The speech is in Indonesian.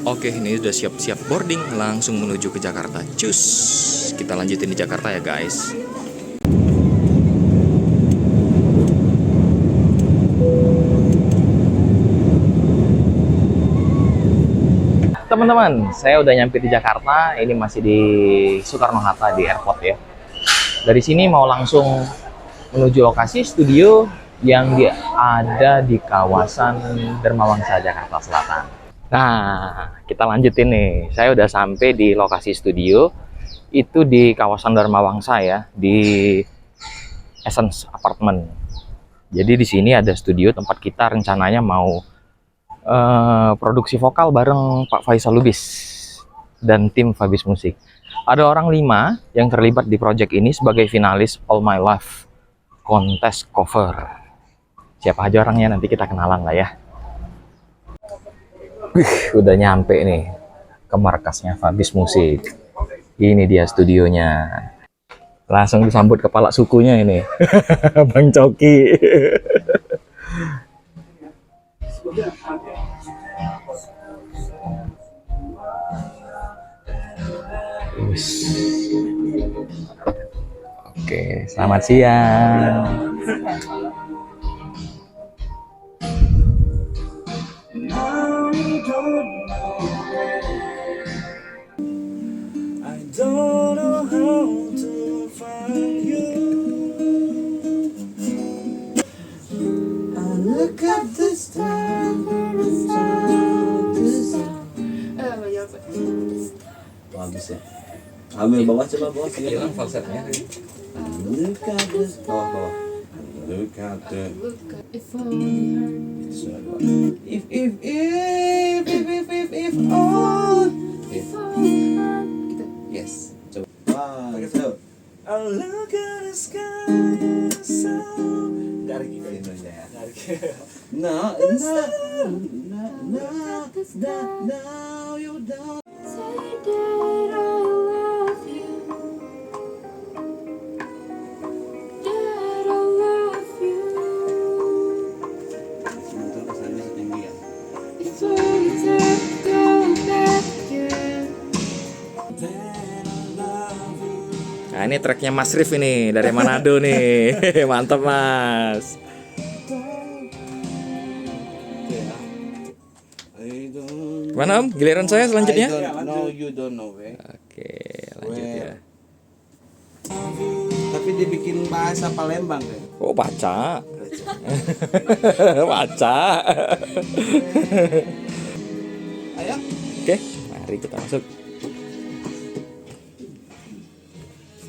Oke, ini udah siap-siap boarding, langsung menuju ke Jakarta. Cus, kita lanjutin di Jakarta ya guys. Teman-teman, saya udah nyampe di Jakarta. Ini masih di Soekarno-Hatta di airport ya. Dari sini mau langsung menuju lokasi studio yang ada di kawasan Dharmawangsa, Jakarta Selatan. Nah, kita lanjutin nih. Saya udah sampai di lokasi studio. Itu di kawasan Dharmawangsa ya, di Essence Apartment. Jadi di sini ada studio tempat kita rencananya mau produksi vokal bareng Pak Faisal Lubis dan tim Fabis Musik. Ada orang 5 yang terlibat di project ini sebagai finalis All My Life kontes cover. Siapa aja orangnya nanti kita kenalan lah ya. Udah nyampe nih ke markasnya Fabis Musik. Ini dia studionya. Langsung disambut kepala sukunya ini. Bang Coki. Oke, selamat siang. Bagus ya. Ambil bawah, coba bawah sini. Hilang falsetnya. Look at this. Bawah. Look at the. If all. Yes. Coba. Pakai slow. Oh, look at the sky so. Dari gitu ya. No, you don't. Nah, ini tracknya Mas Rif ini dari Manado nih. Mantap Mas. Gimana Om? Giliran saya selanjutnya? No, you don't know, eh? Oke, lanjut ya. Tapi dibikin bahasa Palembang kan? Oh, baca. Baca. Ayo. Oke, mari kita masuk.